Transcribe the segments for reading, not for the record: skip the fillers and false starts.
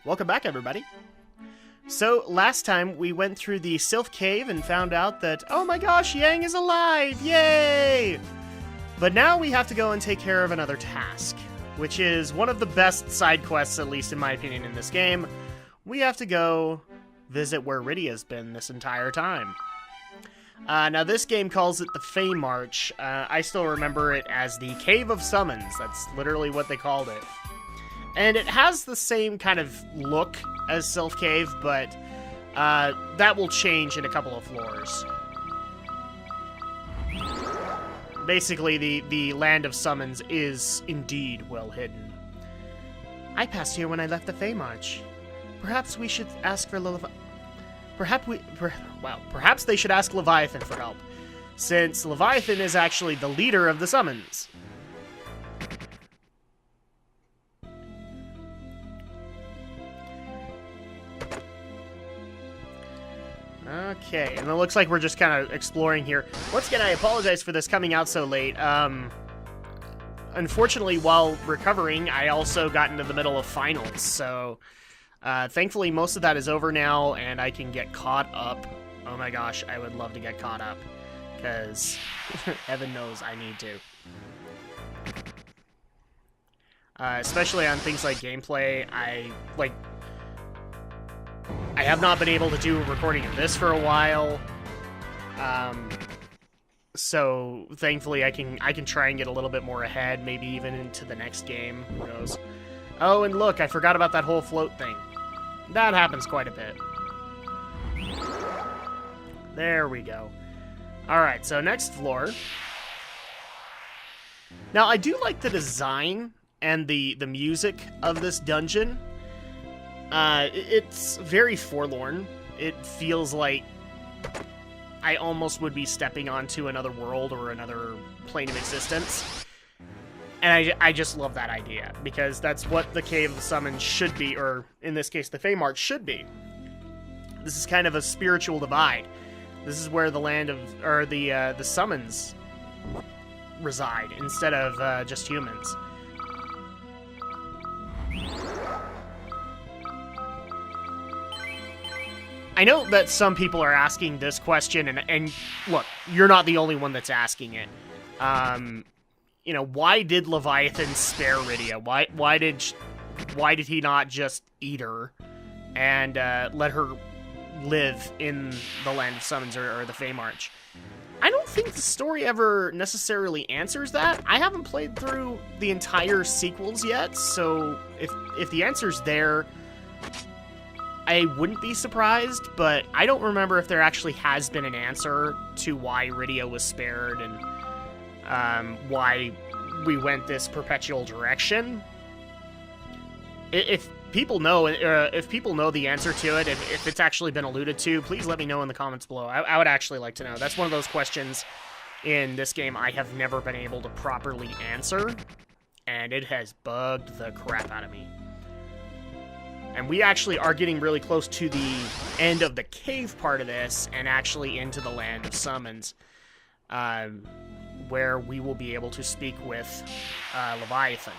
Welcome back, everybody. So, last time we went through the Sylph Cave and found out that, oh my gosh, Yang is alive! Yay! But now we have to go and take care of another task, which is one of the best side quests, at least in my opinion, in this game. We have to go visit where Rydia's been this entire time. Now, this game calls it the Feymarch. I still remember it as the Cave of Summons. That's literally what they called it. And it has the same kind of look as Sylph Cave, but that will change in a couple of floors. Basically, the Land of Summons is indeed well hidden. I passed here when I left the Feymarch. Perhaps we should ask for perhaps they should ask Leviathan for help, since Leviathan is actually the leader of the Summons. Okay, and it looks like we're just kind of exploring here. Once again, I apologize for this coming out so late. Unfortunately, while recovering, I also got into the middle of finals, so thankfully most of that is over now, and I can get caught up. Oh my gosh, I would love to get caught up, because heaven knows I need to. Especially on things like gameplay, I have not been able to do a recording of this for a while, so thankfully I can try and get a little bit more ahead, maybe even into the next game, who knows. Oh, and look, I forgot about that whole float thing. That happens quite a bit. There we go. Alright, so next floor. Now, I do like the design and the music of this dungeon. It's very forlorn. It feels like I almost would be stepping onto another world or another plane of existence. And I just love that idea, because that's what the Cave of Summons should be, or in this case, the Feymarch should be. This is kind of a spiritual divide. This is where the land of, or the summons reside, instead of just humans. I know that some people are asking this question, and look, you're not the only one that's asking it. You know, why did Leviathan spare Rydia? Why did he not just eat her and let her live in the Land of Summons or the Feymarch? I don't think the story ever necessarily answers that. I haven't played through the entire sequels yet, so if the answer's there, I wouldn't be surprised, but I don't remember if there actually has been an answer to why Rydia was spared and why we went this perpetual direction. If people know the answer to it, if it's actually been alluded to, please let me know in the comments below. I would actually like to know. That's one of those questions in this game I have never been able to properly answer, and it has bugged the crap out of me. And we actually are getting really close to the end of the cave part of this, and actually into the Land of Summons, where we will be able to speak with Leviathan.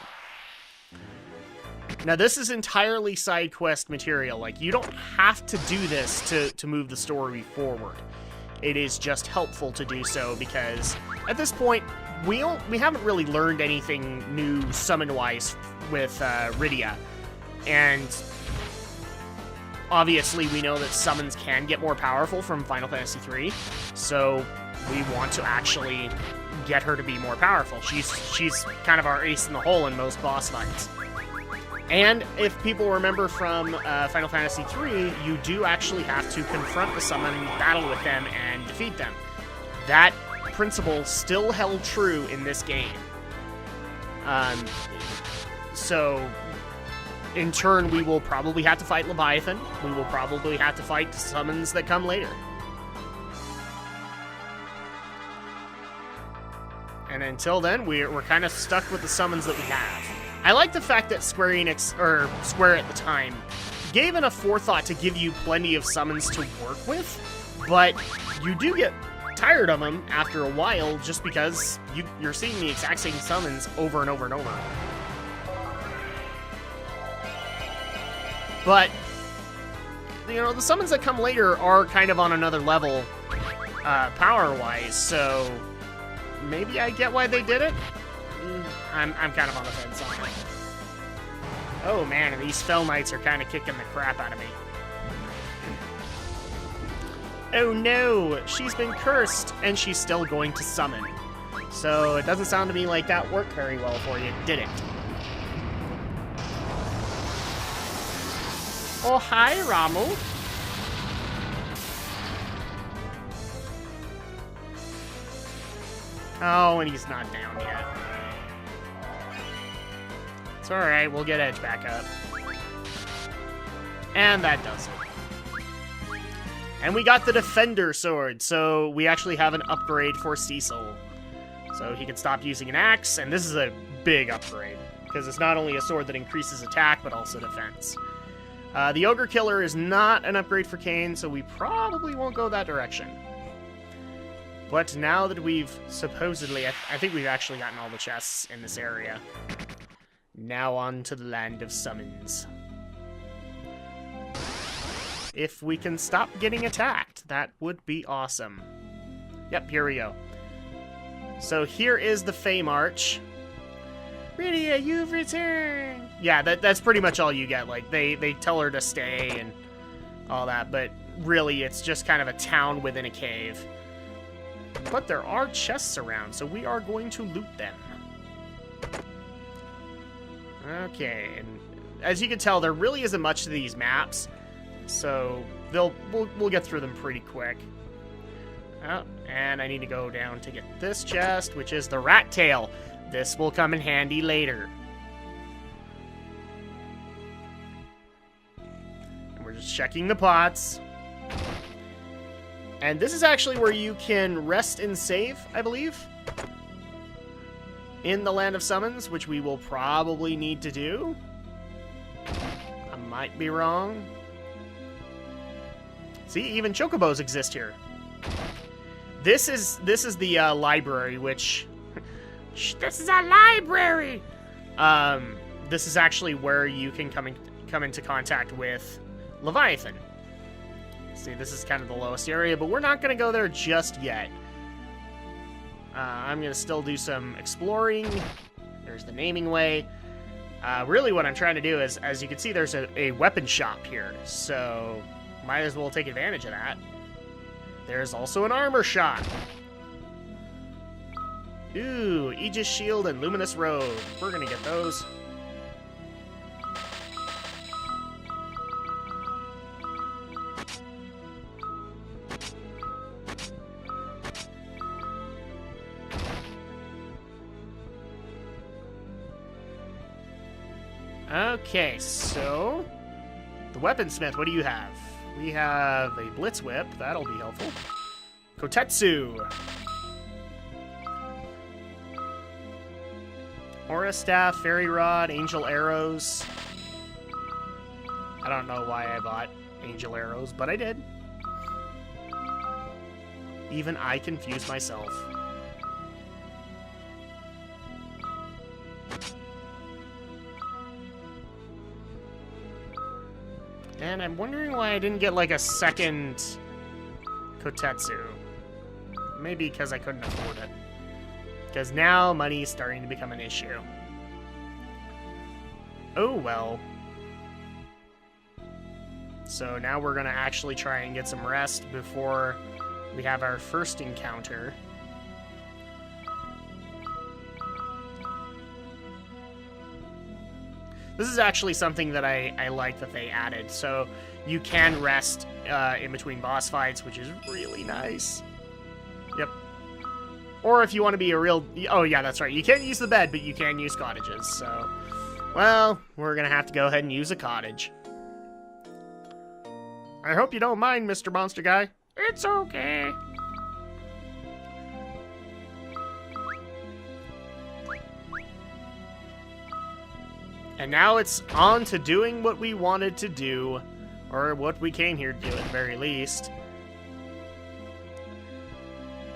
Now, this is entirely side quest material. Like, you don't have to do this to move the story forward. It is just helpful to do so, because at this point, we haven't really learned anything new summon-wise with Rydia. And obviously, we know that summons can get more powerful from Final Fantasy III, so we want to actually get her to be more powerful. She's kind of our ace in the hole in most boss fights. And if people remember from Final Fantasy III, you do actually have to confront the summon, battle with them, and defeat them. That principle still held true in this game. So in turn, we will probably have to fight Leviathan. We will probably have to fight summons that come later. And until then, we're kind of stuck with the summons that we have. I like the fact that Square Enix, or Square at the time, gave enough forethought to give you plenty of summons to work with, but you do get tired of them after a while just because you're seeing the exact same summons over and over and over. But, you know, the summons that come later are kind of on another level, power-wise, so maybe I get why they did it? I'm kind of on the fence on it. Oh man, and these Fell Knights are kind of kicking the crap out of me. Oh no, she's been cursed, and she's still going to summon. So it doesn't sound to me like that worked very well for you, did it? Oh, hi, Ramu. Oh, and he's not down yet. It's alright, we'll get Edge back up. And that does it. And we got the Defender Sword, so we actually have an upgrade for Cecil. So he can stop using an axe, and this is a big upgrade, because it's not only a sword that increases attack, but also defense. The Ogre Killer is not an upgrade for Kain, so we probably won't go that direction. But now that we've supposedly... I think we've actually gotten all the chests in this area. Now on to the Land of Summons. If we can stop getting attacked, that would be awesome. Yep, here we go. So here is the Feymarch. Rydia, you've returned! Yeah, that's pretty much all you get. Like, they tell her to stay and all that, but really it's just kind of a town within a cave. But there are chests around, so we are going to loot them. Okay, and as you can tell, there really isn't much to these maps, so we'll get through them pretty quick. Oh, and I need to go down to get this chest, which is the Rat Tail. This will come in handy later. And we're just checking the pots. And this is actually where you can rest and save, I believe, in the Land of Summons, which we will probably need to do. I might be wrong. See, even chocobos exist here. This is the library, which... This is a library! This is actually where you can come into contact with Leviathan. See, this is kind of the lowest area, but we're not going to go there just yet. I'm going to still do some exploring. There's the naming way. Really what I'm trying to do is, as you can see, there's a weapon shop here, so might as well take advantage of that. There's also an armor shop. Ooh, Aegis Shield and Luminous Robe. We're going to get those. Okay, so the weaponsmith, what do you have? We have a Blitz Whip, that'll be helpful. Kotetsu. Aura Staff, Fairy Rod, Angel Arrows. I don't know why I bought Angel Arrows, but I did. Even I confuse myself. And I'm wondering why I didn't get, like, a second Kotetsu. Maybe because I couldn't afford it. Because now money is starting to become an issue. Oh, well. So now we're going to actually try and get some rest before we have our first encounter. This is actually something that I like that they added. So you can rest in between boss fights, which is really nice. Yep. Or if you want to be a real... Oh, yeah, that's right. You can't use the bed, but you can use cottages. So, well, we're going to have to go ahead and use a cottage. I hope you don't mind, Mr. Monster Guy. It's okay. And now it's on to doing what we wanted to do, or what we came here to do at the very least.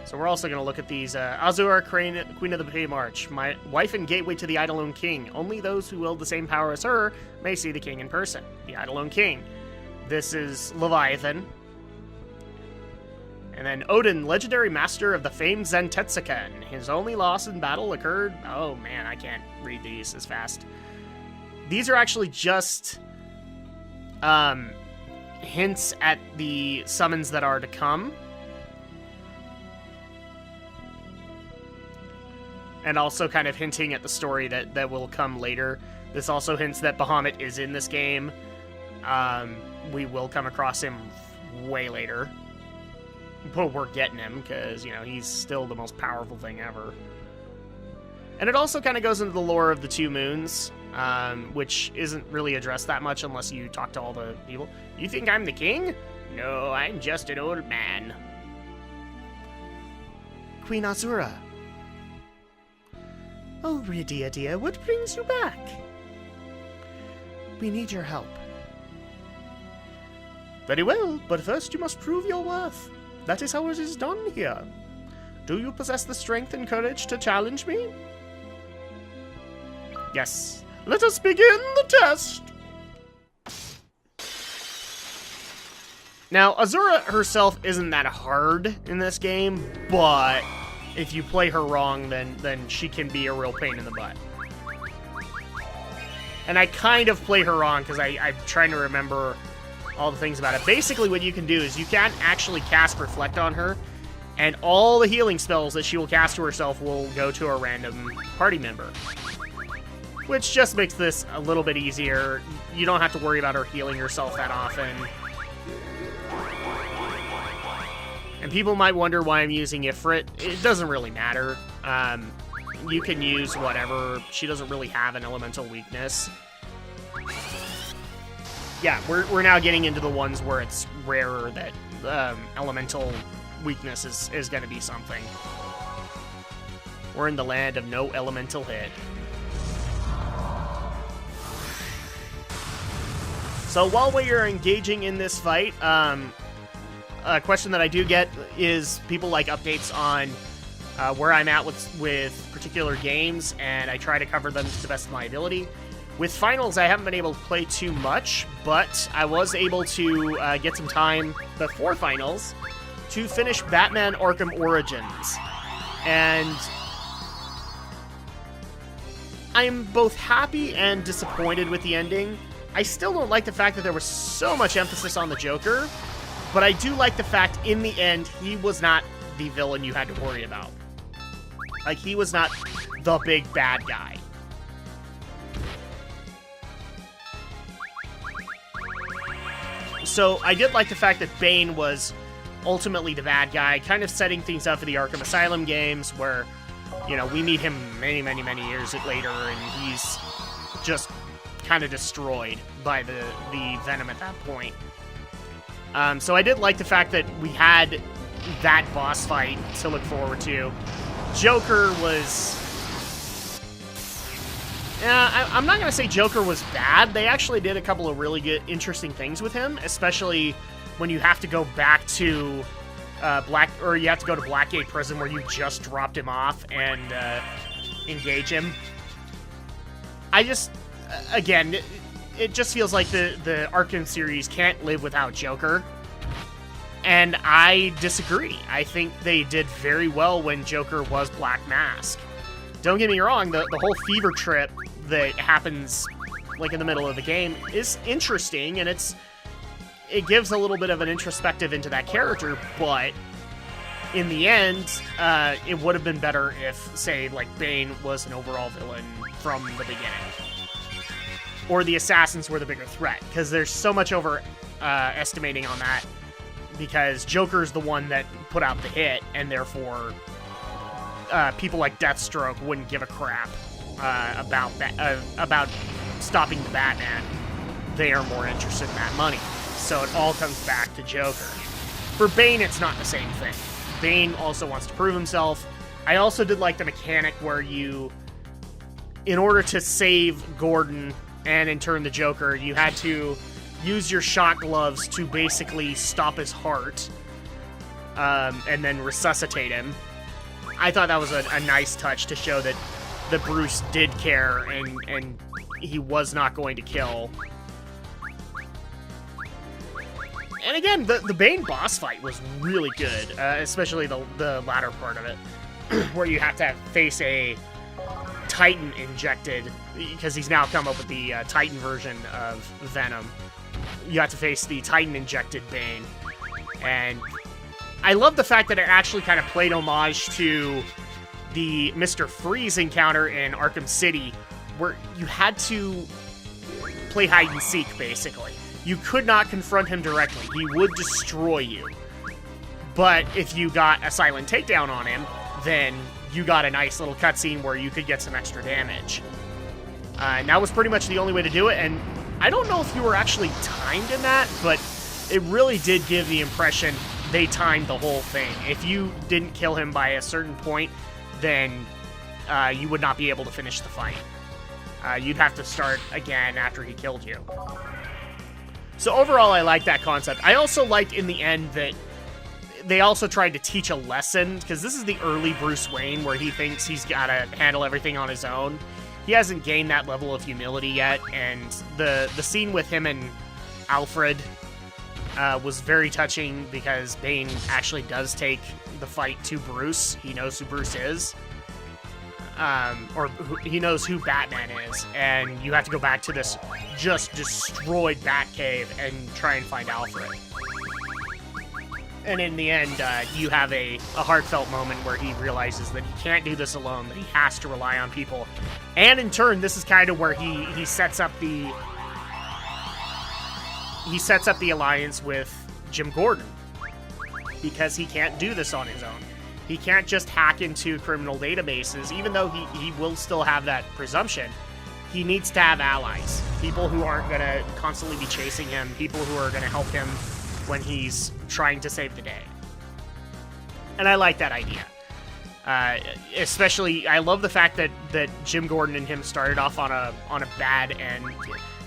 So we're also going to look at these. Azura, Queen of the Feymarch, my wife and gateway to the Eidolon King. Only those who wield the same power as her may see the king in person. The Eidolon King. This is Leviathan. And then Odin, legendary master of the famed Zentetsuken. His only loss in battle occurred... Oh man, I can't read these as fast. These are actually just hints at the summons that are to come. And also kind of hinting at the story that will come later. This also hints that Bahamut is in this game. We will come across him way later. But we're getting him, because, you know, he's still the most powerful thing ever. And it also kind of goes into the lore of the two moons, which isn't really addressed that much unless you talk to all the people. You think I'm the king? No, I'm just an old man. Queen Azura. Oh, Rydia dear, what brings you back? We need your help. Very well, but first you must prove your worth. That is how it is done here. Do you possess the strength and courage to challenge me? Yes. Let us begin the test! Now, Azura herself isn't that hard in this game, but if you play her wrong, then she can be a real pain in the butt. And I kind of play her wrong because I'm trying to remember all the things about it. Basically, what you can do is you can actually cast Reflect on her, and all the healing spells that she will cast to herself will go to a random party member. Which just makes this a little bit easier. You don't have to worry about her healing herself that often. And people might wonder why I'm using Ifrit. It doesn't really matter. You can use whatever. She doesn't really have an elemental weakness. Yeah, we're now getting into the ones where it's rarer that elemental weakness is going to be something. We're in the land of no elemental hit. So while we are engaging in this fight, a question that I do get is people like updates on where I'm at with particular games, and I try to cover them to the best of my ability. With Finals, I haven't been able to play too much, but I was able to get some time before Finals to finish Batman Arkham Origins. And I'm both happy and disappointed with the ending. I still don't like the fact that there was so much emphasis on the Joker, but I do like the fact, in the end, he was not the villain you had to worry about. Like, he was not the big bad guy. So I did like the fact that Bane was ultimately the bad guy, kind of setting things up for the Arkham Asylum games, where, you know, we meet him many, many, many years later, and he's just kind of destroyed by the Venom at that point. So I did like the fact that we had that boss fight to look forward to. Joker was... I'm not going to say Joker was bad. They actually did a couple of really good, interesting things with him, especially when you have to go back to you have to go to Blackgate Prison where you just dropped him off and engage him. I just, again, it just feels like the Arkham series can't live without Joker. And I disagree. I think they did very well when Joker was Black Mask. Don't get me wrong, the whole fever trip that happens like in the middle of the game is interesting, and it gives a little bit of an introspective into that character, but in the end, it would have been better if, say, like, Bane was an overall villain from the beginning. Or the assassins were the bigger threat, because there's so much estimating on that, because Joker's the one that put out the hit, and therefore people like Deathstroke wouldn't give a crap about stopping the Batman. They are more interested in that money. So it all comes back to Joker. For Bane, it's not the same thing. Bane also wants to prove himself. I also did like the mechanic where you, in order to save Gordon and in turn the Joker, you had to use your shot gloves to basically stop his heart. and then resuscitate him. I thought that was a nice touch to show that Bruce did care and he was not going to kill. And again, the Bane boss fight was really good, especially the latter part of it, where you have to face a Titan injected, because he's now come up with the Titan version of Venom. You have to face the Titan injected Bane. And I love the fact that it actually kind of played homage to the Mr. Freeze encounter in Arkham City, where you had to play hide and seek, basically. You could not confront him directly. He would destroy you. But if you got a silent takedown on him, then you got a nice little cutscene where you could get some extra damage. And that was pretty much the only way to do it, and I don't know if you were actually timed in that, but it really did give the impression they timed the whole thing. If you didn't kill him by a certain point, then you would not be able to finish the fight. You'd have to start again after he killed you. So overall, I like that concept. I also liked in the end that they also tried to teach a lesson, because this is the early Bruce Wayne where he thinks he's got to handle everything on his own. He hasn't gained that level of humility yet, and the scene with him and Alfred was very touching, because Bane actually does take the fight to Bruce. He knows who Bruce is. He knows who Batman is, and you have to go back to this just destroyed Batcave and try and find Alfred. And in the end, you have a heartfelt moment where he realizes that he can't do this alone, that he has to rely on people. And in turn, this is kind of where he sets up the alliance with Jim Gordon, because he can't do this on his own. He can't just hack into criminal databases, even though he will still have that presumption. He needs to have allies, people who aren't going to constantly be chasing him, people who are going to help him when he's trying to save the day. And I like that idea. Especially, I love the fact that Jim Gordon and him started off on a bad end.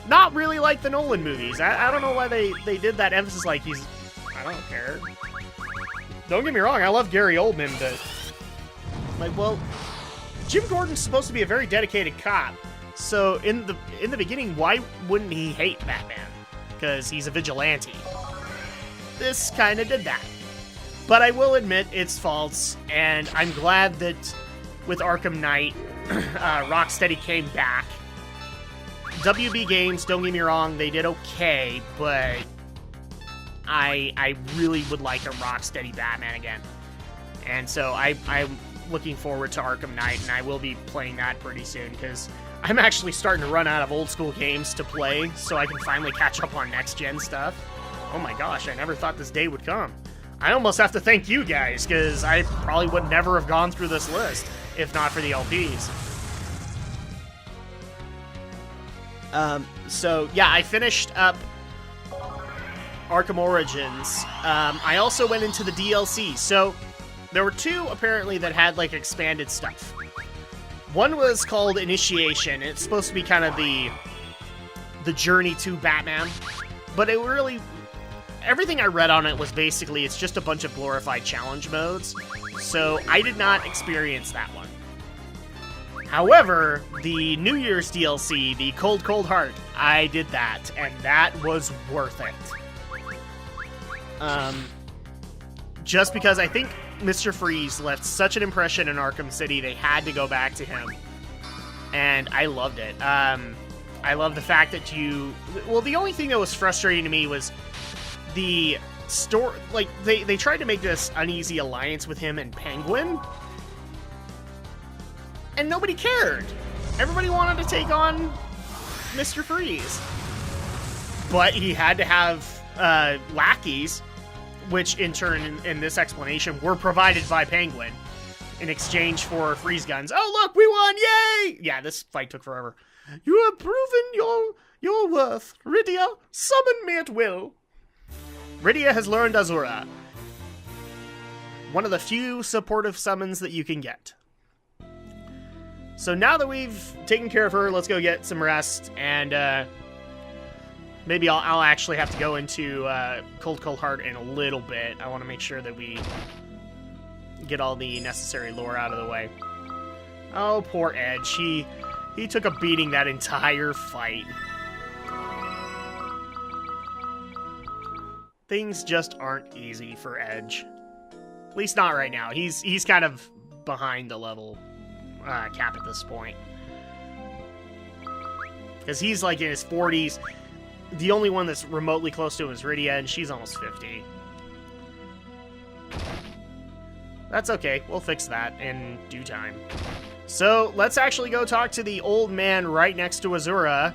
Not really like the Nolan movies. I don't know why they did that emphasis like he's... I don't care. Don't get me wrong, I love Gary Oldman, but... Like, well, Jim Gordon's supposed to be a very dedicated cop. So, in the beginning, why wouldn't he hate Batman? Because he's a vigilante. This kind of did that. But I will admit its faults, and I'm glad that with Arkham Knight, Rocksteady came back. WB Games, don't get me wrong, they did okay, but I really would like a Rocksteady Batman again. And so I'm looking forward to Arkham Knight, and I will be playing that pretty soon, because I'm actually starting to run out of old school games to play, so I can finally catch up on next-gen stuff. Oh my gosh, I never thought this day would come. I almost have to thank you guys, because I probably would never have gone through this list if not for the LPs. So yeah, I finished up Arkham Origins. I also went into the DLC. So there were two apparently that had like expanded stuff. One was called Initiation. It's supposed to be kind of the journey to Batman, but it really, everything I read on it was basically it's just a bunch of glorified challenge modes. So I did not experience that one. However, the New Year's DLC, the Cold Cold Heart, I did that, and that was worth it. Just because I think Mr. Freeze left such an impression in Arkham City, they had to go back to him. And I loved it. I love the fact that well, the only thing that was frustrating to me was the story. Like, they tried to make this uneasy alliance with him and Penguin, and nobody cared. Everybody wanted to take on Mr. Freeze. But he had to have lackeys, which in turn, in this explanation, were provided by Penguin in exchange for freeze guns. Oh, look, we won! Yay! Yeah, this fight took forever. You have proven your worth. Rydia, summon me at will. Rydia has learned Azura. One of the few supportive summons that you can get. So now that we've taken care of her, let's go get some rest, and Maybe I'll actually have to go into Cold Heart in a little bit. I want to make sure that we get all the necessary lore out of the way. Oh, poor Edge. He took a beating that entire fight. Things just aren't easy for Edge. At least not right now. He's kind of behind the level cap at this point. Because he's like in his 40s. The only one that's remotely close to him is Rydia, and she's almost 50. That's okay. We'll fix that in due time. So, let's actually go talk to the old man right next to Azura.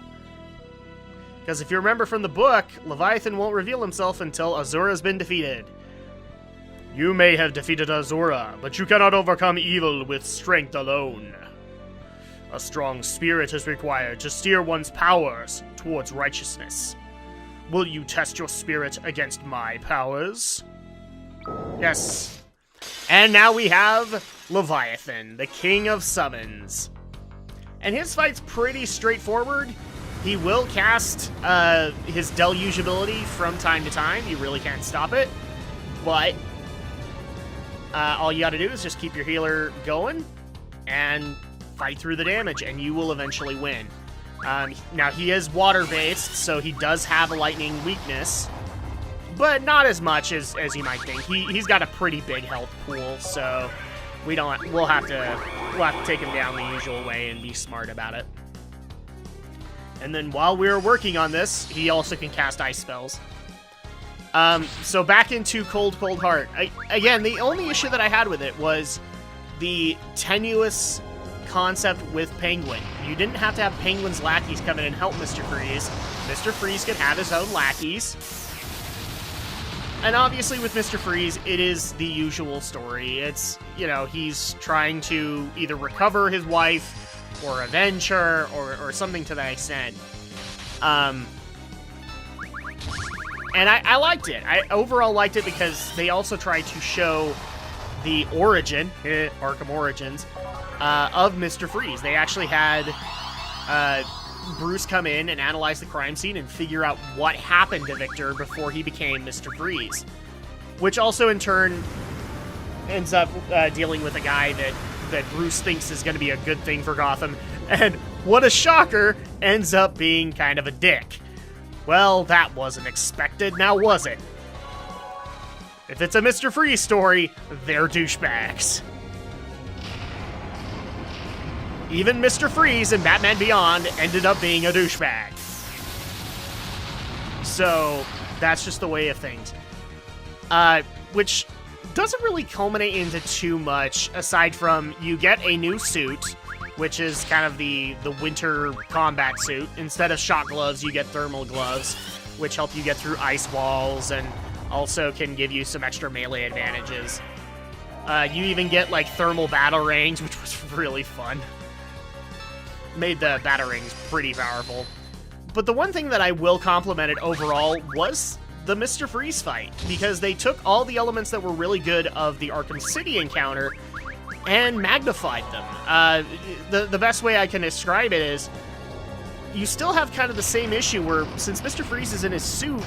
Because if you remember from the book, Leviathan won't reveal himself until Azura's been defeated. You may have defeated Azura, but you cannot overcome evil with strength alone. A strong spirit is required to steer one's powers towards righteousness. Will you test your spirit against my powers? Yes. And now we have Leviathan, the king of summons. And his fight's pretty straightforward. He will cast his Deluge ability from time to time. You really can't stop it. But all you gotta do is just keep your healer going and fight through the damage, and you will eventually win. Now, he is water-based, so he does have a lightning weakness, but not as much as you might think. He's got a pretty big health pool, so we'll have to take him down the usual way and be smart about it. And then while we're working on this, he also can cast ice spells. So back into Cold Heart. Again, the only issue that I had with it was the tenuous concept with Penguin. You didn't have to have Penguin's lackeys come in and help Mr. Freeze. Mr. Freeze could have his own lackeys. And obviously with Mr. Freeze, it is the usual story. It's, you know, he's trying to either recover his wife or avenge her or something to that extent. And I liked it. I overall liked it because they also tried to show the origin, Arkham Origins, of Mr. Freeze. They actually had Bruce come in and analyze the crime scene and figure out what happened to Victor before he became Mr. Freeze. Which also, in turn, ends up dealing with a guy that Bruce thinks is going to be a good thing for Gotham. And what a shocker, ends up being kind of a dick. Well, that wasn't expected, now was it? If it's a Mr. Freeze story, they're douchebags. Even Mr. Freeze in Batman Beyond ended up being a douchebag. So, that's just the way of things. Which doesn't really culminate into too much, aside from you get a new suit, which is kind of the winter combat suit. Instead of shock gloves, you get thermal gloves, which help you get through ice walls and also can give you some extra melee advantages. You even get, like, thermal batarangs, which was really fun. Made the batarangs pretty powerful. But the one thing that I will compliment it overall was the Mr. Freeze fight, because they took all the elements that were really good of the Arkham City encounter and magnified them. The best way I can describe it is, you still have kind of the same issue where, since Mr. Freeze is in his suit,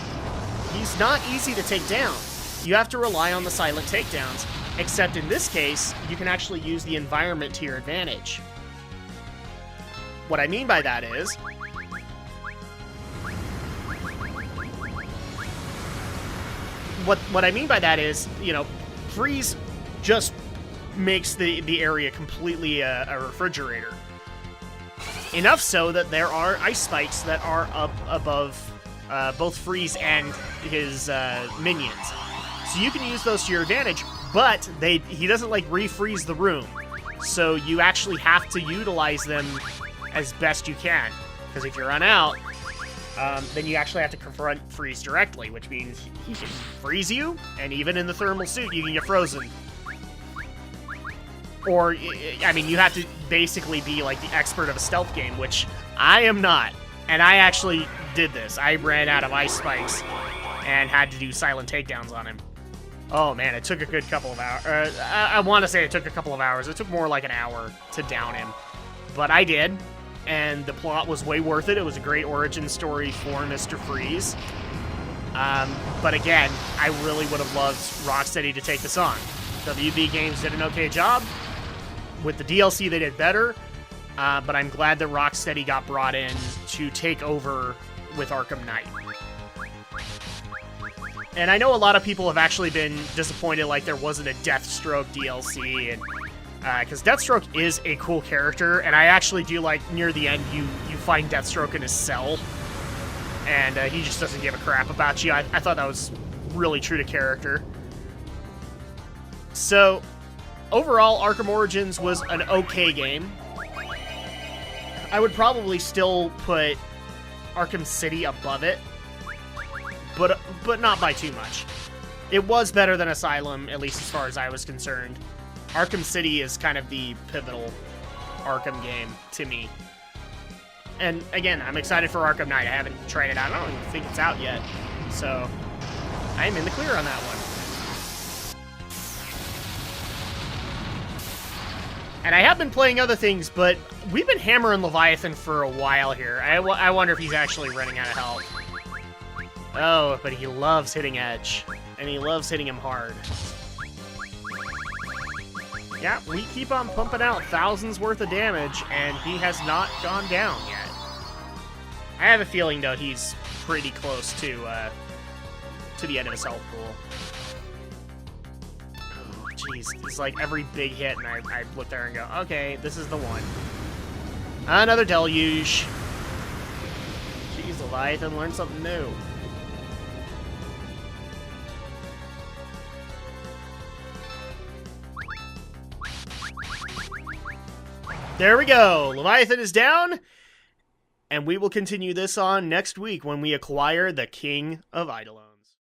he's not easy to take down. You have to rely on the silent takedowns, except in this case, you can actually use the environment to your advantage. What I mean by that is, what I mean by that is, you know, Freeze just makes the area completely a refrigerator. Enough so that there are ice spikes that are up above both Freeze and his minions. So you can use those to your advantage, but he doesn't, like, refreeze the room. So you actually have to utilize them as best you can. Because if you run out, then you actually have to confront Freeze directly, which means he can freeze you, and even in the thermal suit, you can get frozen. Or, I mean, you have to basically be, like, the expert of a stealth game, which I am not. And I actually did this. I ran out of ice spikes and had to do silent takedowns on him. Oh, man, it took a good couple of hours. I want to say it took a couple of hours. It took more like an hour to down him. But I did. and the plot was way worth it. It was a great origin story for Mr. Freeze. But again, I really would have loved Rocksteady to take this on. WB Games did an okay job. With the DLC, they did better. But I'm glad that Rocksteady got brought in to take over with Arkham Knight. And I know a lot of people have actually been disappointed like there wasn't a Deathstroke DLC, and because Deathstroke is a cool character, and I actually do like near the end you find Deathstroke in his cell, and he just doesn't give a crap about you. I thought that was really true to character. So overall, Arkham Origins was an okay game. I would probably still put Arkham City above it, but not by too much. It was better than Asylum, at least as far as I was concerned. Arkham City is kind of the pivotal Arkham game to me. And again, I'm excited for Arkham Knight. I haven't tried it out. I don't even think it's out yet. So I'm in the clear on that one. And I have been playing other things, but we've been hammering Leviathan for a while here. I wonder if he's actually running out of health. Oh, but he loves hitting Edge. And he loves hitting him hard. Yeah, we keep on pumping out thousands worth of damage, and he has not gone down yet. I have a feeling, though, he's pretty close to the end of his health pool. Oh, jeez. It's like every big hit, and I look there and go, okay, this is the one. Another deluge. Jeez, Leviathan learned something new. There we go. Leviathan is down. And we will continue this on next week when we acquire the King of Eidolon.